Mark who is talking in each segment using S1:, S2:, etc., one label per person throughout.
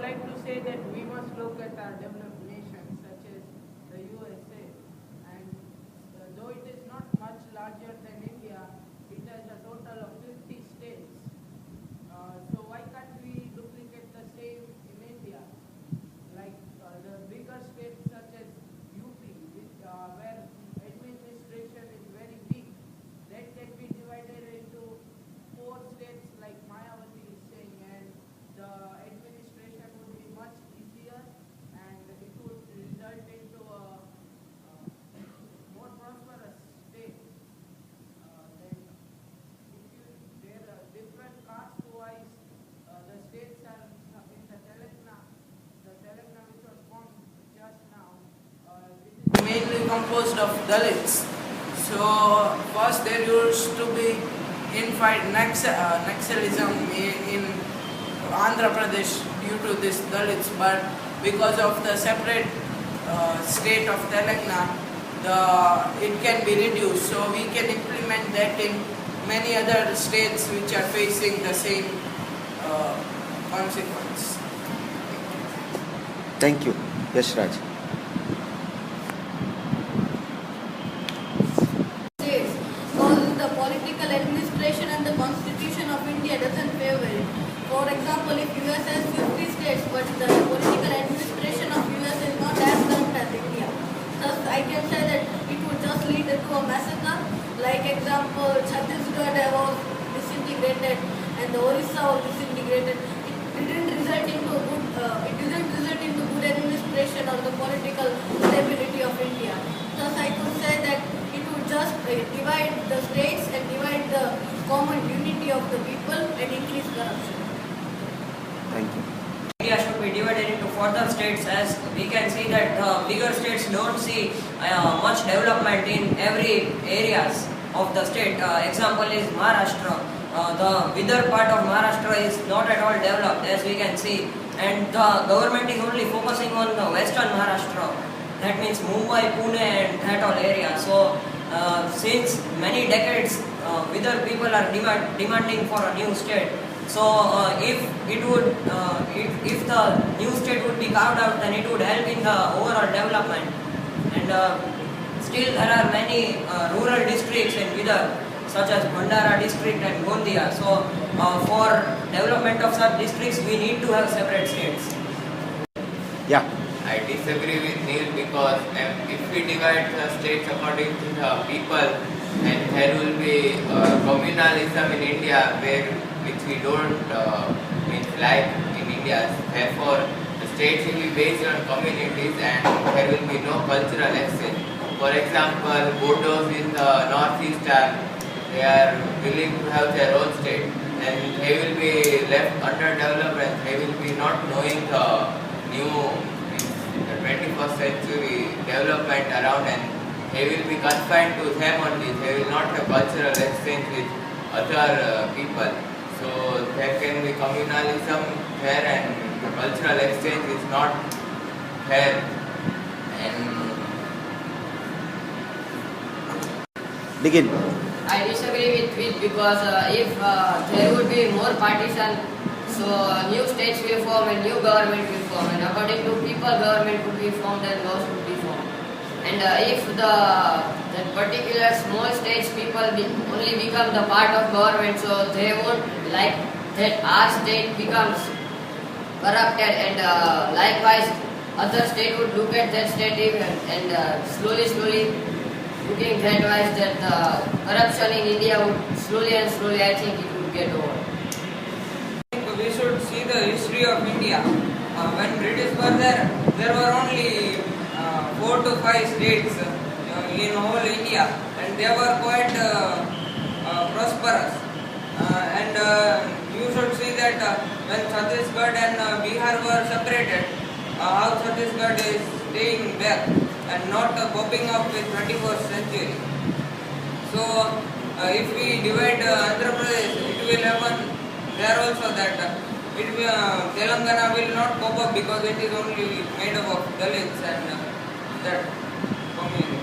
S1: like to say that we must look at our developed nations such as the USA, and though it is not much larger than India, it has a total of 50 states. So why can't we duplicate the same in India? Like the bigger states such as UP, where administration is very weak, that can be divided into 4 states like Mayawati is saying, and the administration would be much easier and it would result into a more prosperous state. Then if you, there are different caste-wise, the states are in the Telangana which was formed just now, which is mainly composed of Dalits. So first there used to be in-fight Naxalism in Andhra Pradesh due to this Dalits, but because of the separate state of Telangana, it can be reduced. So we can implement that in many other states which are facing the same consequence.
S2: Thank you. Yes, Raj.
S3: States, because the political administration and the constitution of India doesn't favor it. For example, if US has 50 states, but the political administration of US is not as corrupt as India, thus I can say that it would just lead to a massacre. Like example, Chhattisgarh was disintegrated and the Orissa was disintegrated. It didn't result into good administration or the political stability of India. Thus I could say that it would just divide the states and divide the common unity of the people and increase corruption.
S2: Thank you.
S4: India should be divided into further states, as we can see that bigger states don't see much development in every areas of the state. Example is Maharashtra. The Vidar part of Maharashtra is not at all developed, as we can see, and the government is only focusing on the western Maharashtra. That means Mumbai, Pune and that all area. So since many decades, Vidar people are demanding for a new state. So if the new state would be carved out, then it would help in the overall development. And still there are many rural districts in Vidar, such as Bhandara district and Gondia. So for development of such districts, we need to have separate states.
S2: Yeah.
S5: I disagree with Neil because if we divide the states according to the people, then there will be communalism in India, which we don't like in India. Therefore, the states will be based on communities and there will be no cultural exchange. For example, Bodos in the northeast they are willing to have their own state, and they will be left underdeveloped and they will be not knowing the new, the 21st century development around, and they will be confined to them only. They will not have cultural exchange with other people. So there can be communalism there and the cultural exchange is not there. And
S2: Begin.
S4: I disagree with it because if there would be more partition, so new states will form and new government will form, and according to people, government would be formed and laws would be formed. And if that particular small states people only become the part of government, so they won't like that our state becomes corrupted, and likewise other state would look at that state and slowly looking that wise that the corruption in India would slowly I think it would get over.
S6: We should see the history of India. When British were there were only 4 to 5 states in whole India, and they were quite prosperous. And you should see that when Chhattisgarh and Bihar were separated, how Chhattisgarh is staying back and not coping up with 21st century. So if we divide Andhra Pradesh, it will happen there also that Telangana will not cope up because it is only made up of Dalits and that community.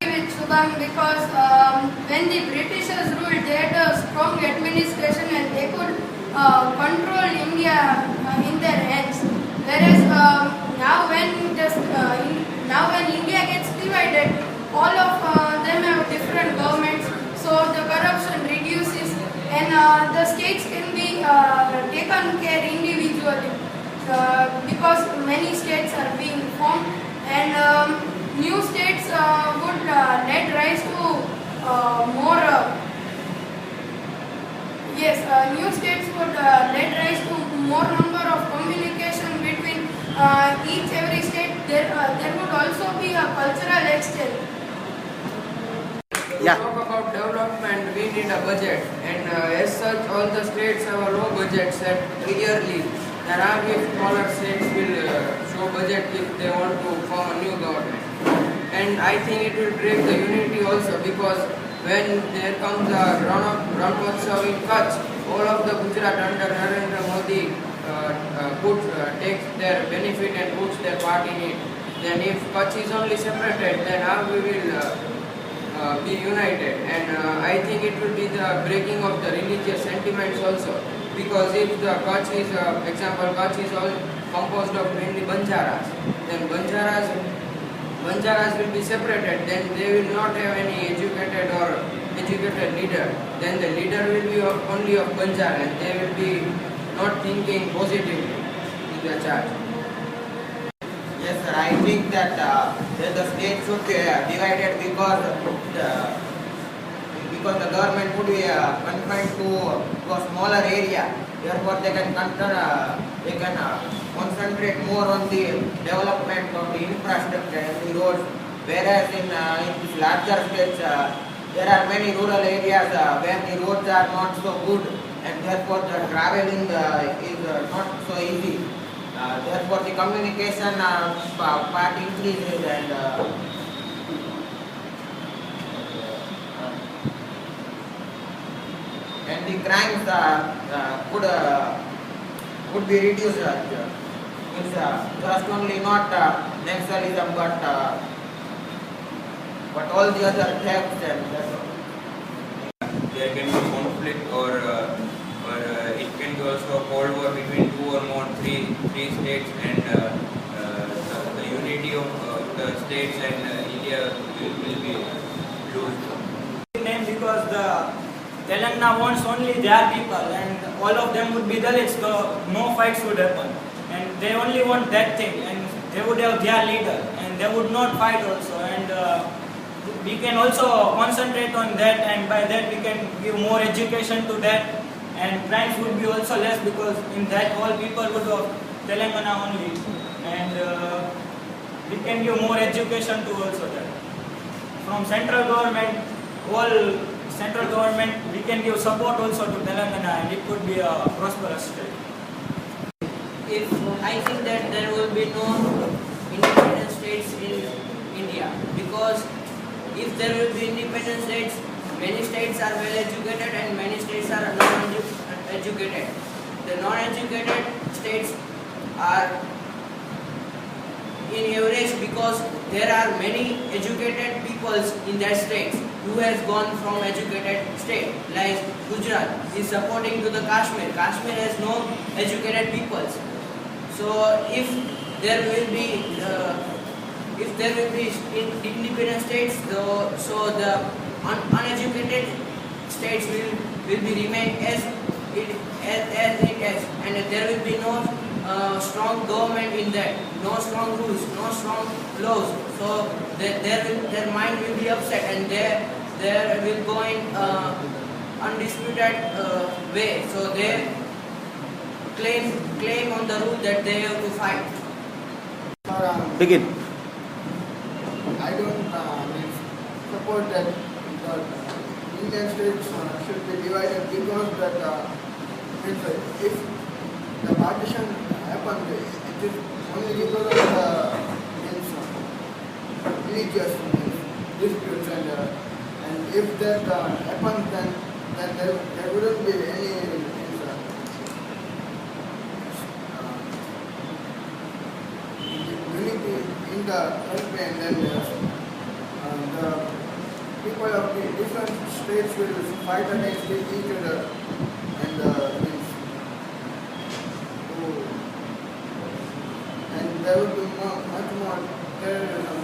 S3: With Shubham, because when the Britishers ruled, they had a strong administration and they could control India in their
S7: taken care individually because many states are being formed, and new states would let rise to more. New states would let rise to more number of communication between every state. There would also be a cultural exchange.
S6: To
S2: Yeah.
S6: talk about development, we need a budget, and as such, all the states have a low budget set yearly. There are smaller states will show budget if they want to form a new government. And I think it will break the unity also, because when there comes a Ranotsav in Kutch, all of the Gujarat under Narendra Modi takes their benefit and puts their part in it. Then if Kutch is only separated, then how we will be united? And I think it will be the breaking of the religious sentiments also, because if the Kutch is, example, Kutch is all composed of mainly Banjaras, then Banjaras will be separated, then they will not have any educated leader. Then the leader will be only of Banjara, and they will be not thinking positively in their charge.
S8: Yes, sir. I think that the state should be divided because the government would be confined to a smaller area. Therefore, they can concentrate more on the development of the infrastructure and the roads. Whereas in these larger states, there are many rural areas where the roads are not so good, and therefore the traveling is not so easy. Therefore, the communication part increases, and the crimes could be reduced. It's just only not Naxalism, but all the other thefts and that's all.
S9: There can be conflict, or it can be also a cold war between three states, and the unity of the states and India will be lost.
S10: Name because the Telangana wants only their people, and all of them would be Dalits, so no fights would happen. And they only want that thing, and they would have their leader, and they would not fight also. And we can also concentrate on that, and by that we can give more education to that, and crimes would be also less, because in that all people would have Telangana only, and we can give more education to also that. From central government, we can give support also to Telangana, and it could be a prosperous state.
S4: I think that there will be no independent states in India, because if there will be independent states, many states are well educated and many states are non-educated. The non-educated states are in average, because there are many educated peoples in that states who has gone from educated state, like Gujarat is supporting to the Kashmir. Kashmir has no educated peoples. So if there will be independent states, so the uneducated states will remain as it is, and there will be no strong government in that, no strong rules, no strong laws. So their mind will be upset, and they will go in undisputed way. So they claim on the rule that they have to fight.
S2: Begin.
S11: I don't support that Indian states should be divided, because that if the partition happened, it is only because of the religious disputes, and if that happens, then there wouldn't be any unity in the country, and then the people of the different states will fight against each other, and there will be much more terrorism.